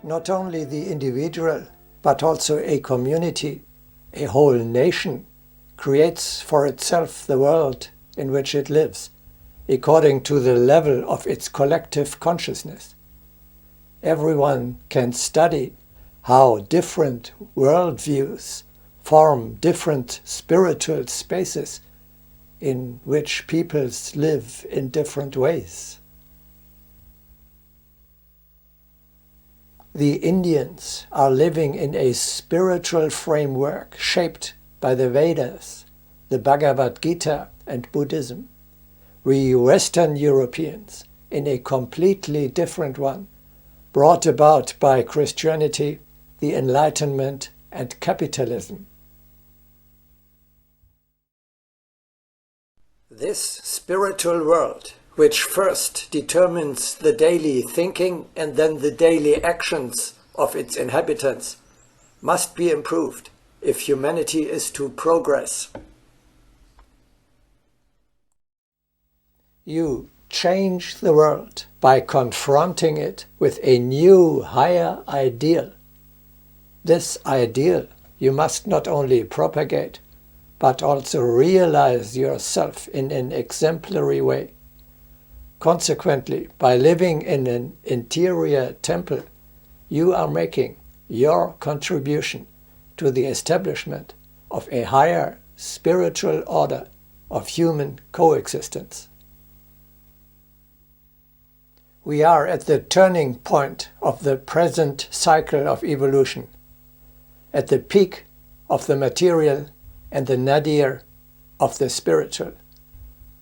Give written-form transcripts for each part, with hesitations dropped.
Not only the individual, but also a community, a whole nation, creates for itself the world in which it lives, according to the level of its collective consciousness. Everyone can study how different worldviews form different spiritual spaces in which peoples live in different ways. The Indians are living in a spiritual framework shaped by the Vedas, the Bhagavad Gita and Buddhism. We Western Europeans in a completely different one, brought about by Christianity, the Enlightenment and capitalism. This spiritual world, which first determines the daily thinking and then the daily actions of its inhabitants, must be improved if humanity is to progress. You change the world by confronting it with a new, higher ideal. This ideal you must not only propagate, but also realize yourself in an exemplary way. Consequently, by living in an interior temple, you are making your contribution to the establishment of a higher spiritual order of human coexistence. We are at the turning point of the present cycle of evolution, at the peak of the material and the nadir of the spiritual,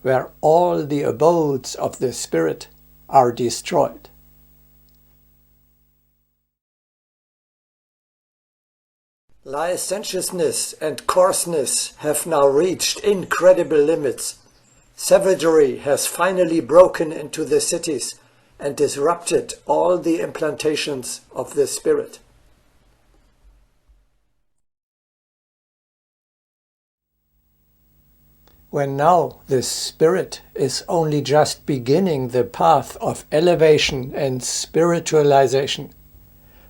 where all the abodes of the spirit are destroyed. Licentiousness and coarseness have now reached incredible limits. Savagery has finally broken into the cities and disrupted all the implantations of the spirit. When now the spirit is only just beginning the path of elevation and spiritualization,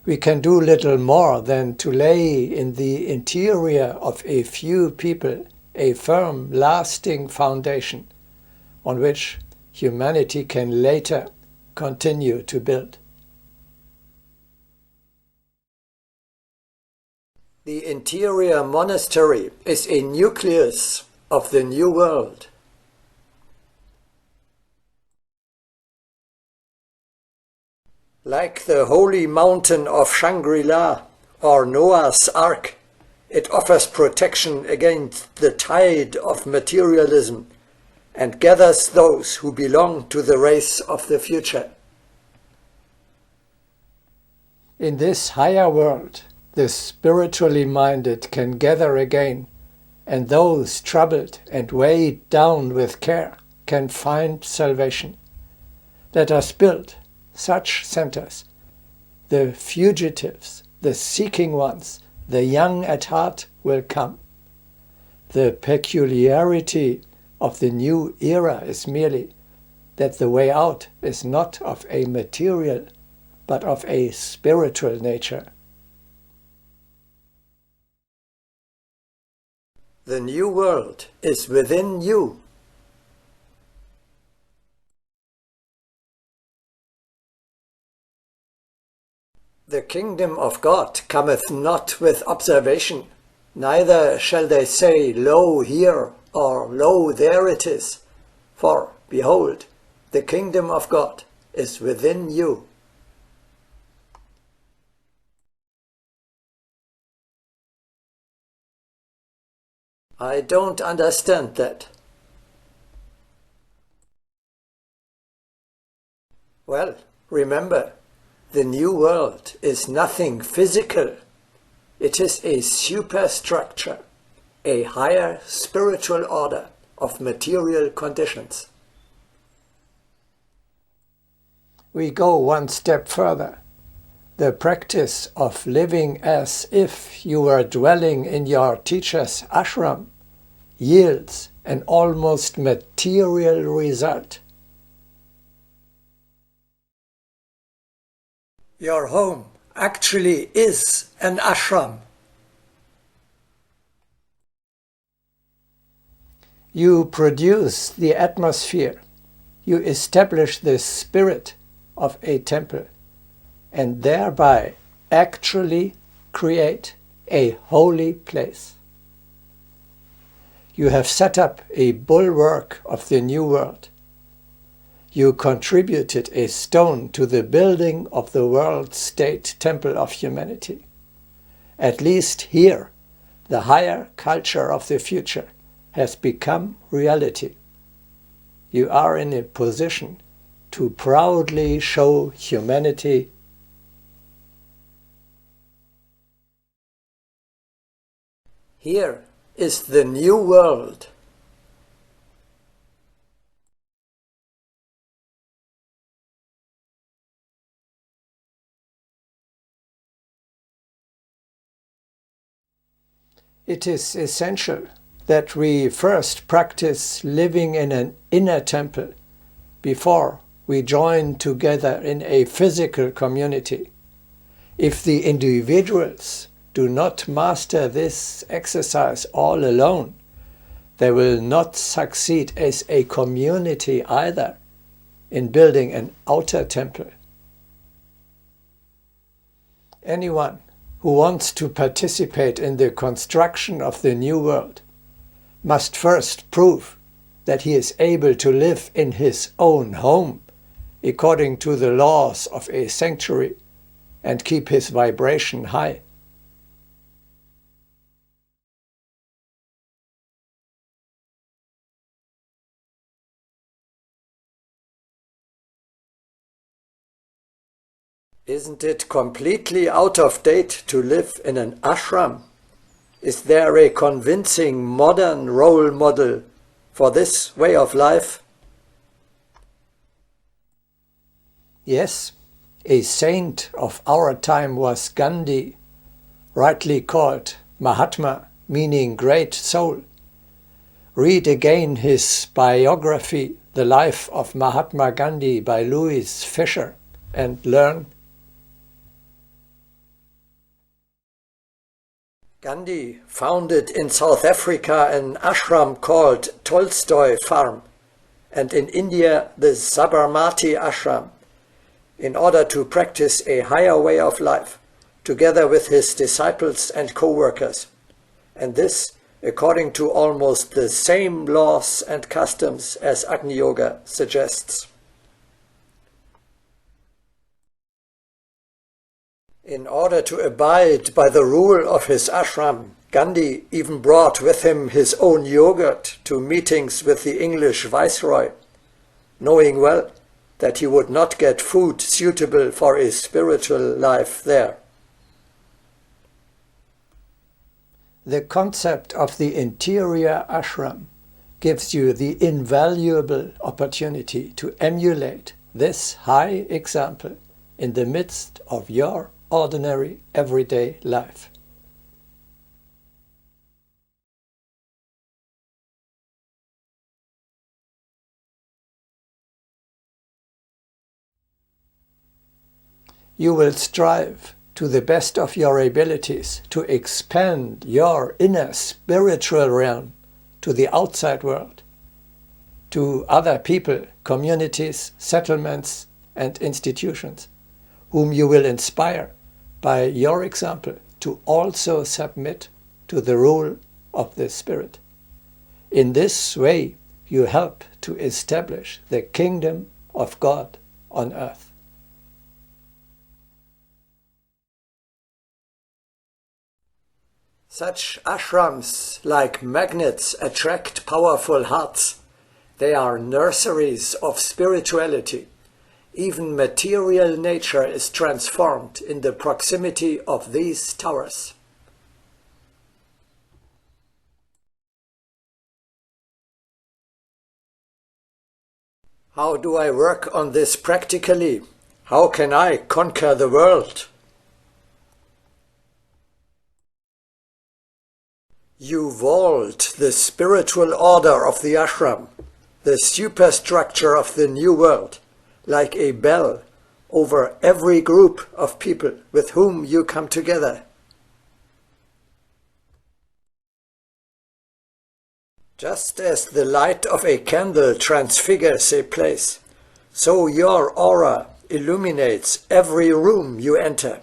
we can do little more than to lay in the interior of a few people a firm, lasting foundation on which humanity can later continue to build. The interior monastery is a nucleus of the new world. Like the holy mountain of Shangri-La or Noah's Ark, it offers protection against the tide of materialism and gathers those who belong to the race of the future. In this higher world, the spiritually minded can gather again, and those troubled and weighed down with care can find salvation. Let us build such centers. The fugitives, the seeking ones, the young at heart will come. The peculiarity of the new era is merely that the way out is not of a material, but of a spiritual nature. The new world is within you. The kingdom of God cometh not with observation, neither shall they say, Lo here, or Lo there it is. For, behold, the kingdom of God is within you. I don't understand that. Well, remember, the new world is nothing physical. It is a superstructure, a higher spiritual order of material conditions. We go one step further. The practice of living as if you were dwelling in your teacher's ashram yields an almost material result. Your home actually is an ashram. You produce the atmosphere, you establish the spirit of a temple, and thereby actually create a holy place. You have set up a bulwark of the new world. You contributed a stone to the building of the world-state temple of humanity. At least here, the higher culture of the future has become reality. You are in a position to proudly show humanity here is the new world. It is essential that we first practice living in an inner temple before we join together in a physical community. If the individuals do not master this exercise all alone, they will not succeed as a community either in building an outer temple. Anyone who wants to participate in the construction of the new world must first prove that he is able to live in his own home according to the laws of a sanctuary and keep his vibration high. Isn't it completely out of date to live in an ashram? Is there a convincing modern role model for this way of life? Yes, a saint of our time was Gandhi, rightly called Mahatma, meaning great soul. Read again his biography, The Life of Mahatma Gandhi by Louis Fisher, and learn. Gandhi founded in South Africa an ashram called Tolstoy Farm, and in India the Sabarmati Ashram, in order to practice a higher way of life, together with his disciples and co-workers, and this according to almost the same laws and customs as Agni Yoga suggests. In order to abide by the rule of his ashram, Gandhi even brought with him his own yogurt to meetings with the English viceroy, knowing well that he would not get food suitable for a spiritual life there. The concept of the interior ashram gives you the invaluable opportunity to emulate this high example in the midst of your ordinary everyday life. You will strive to the best of your abilities to expand your inner spiritual realm to the outside world, to other people, communities, settlements, and institutions, whom you will inspire by your example to also submit to the rule of the Spirit. In this way, you help to establish the kingdom of God on earth. Such ashrams, like magnets, attract powerful hearts. They are nurseries of spirituality. Even material nature is transformed in the proximity of these towers. How do I work on this practically? How can I conquer the world? You vault the spiritual order of the ashram, the superstructure of the new world, like a bell over every group of people with whom you come together. Just as the light of a candle transfigures a place, so your aura illuminates every room you enter.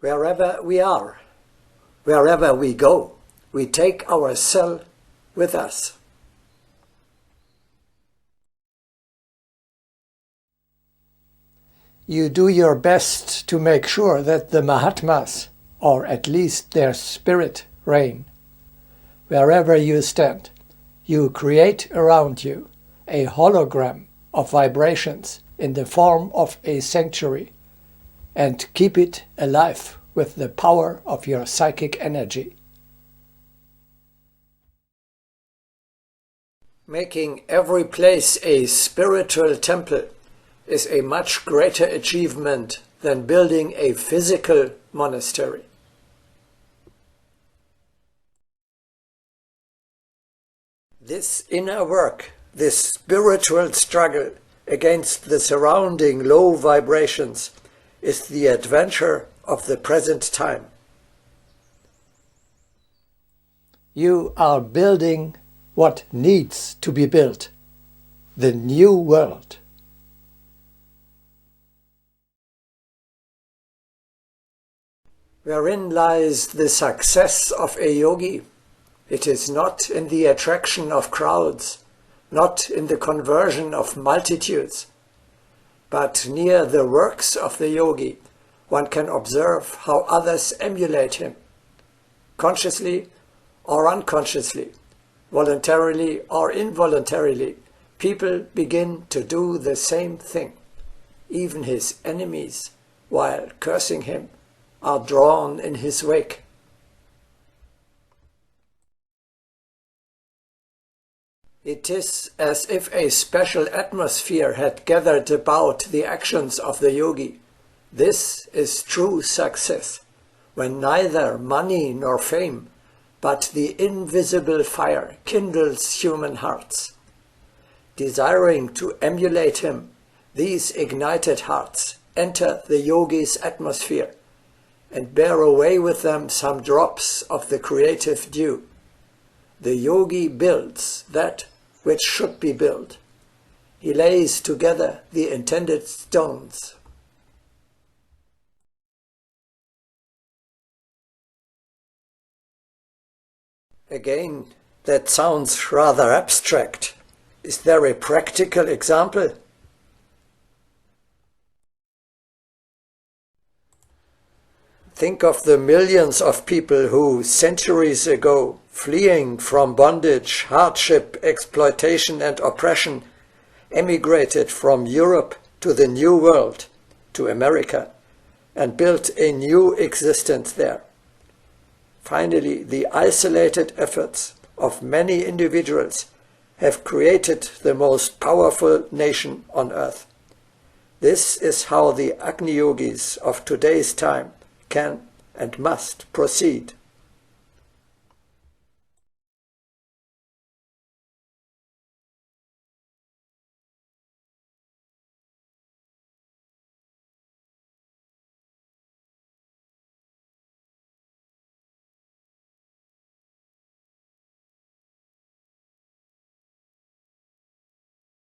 Wherever we are, wherever we go, we take our cell with us. You do your best to make sure that the Mahatmas, or at least their spirit, reign. Wherever you stand, you create around you a hologram of vibrations in the form of a sanctuary, and keep it alive with the power of your psychic energy. Making every place a spiritual temple is a much greater achievement than building a physical monastery. This inner work, this spiritual struggle against the surrounding low vibrations, is the adventure of the present time. You are building what needs to be built, the new world. Wherein lies the success of a yogi? It is not in the attraction of crowds, not in the conversion of multitudes, but near the works of the yogi, one can observe how others emulate him, consciously or unconsciously, voluntarily or involuntarily. People begin to do the same thing. Even his enemies, while cursing him, are drawn in his wake. It is as if a special atmosphere had gathered about the actions of the yogi. This is true success, when neither money nor fame, but the invisible fire kindles human hearts. Desiring to emulate him, these ignited hearts enter the yogi's atmosphere and bear away with them some drops of the creative dew. The yogi builds that which should be built. He lays together the intended stones. Again, that sounds rather abstract. Is there a practical example? Think of the millions of people who, centuries ago, fleeing from bondage, hardship, exploitation and oppression, emigrated from Europe to the New World, to America, and built a new existence there. Finally, the isolated efforts of many individuals have created the most powerful nation on earth. This is how the Agni Yogis of today's time can and must proceed.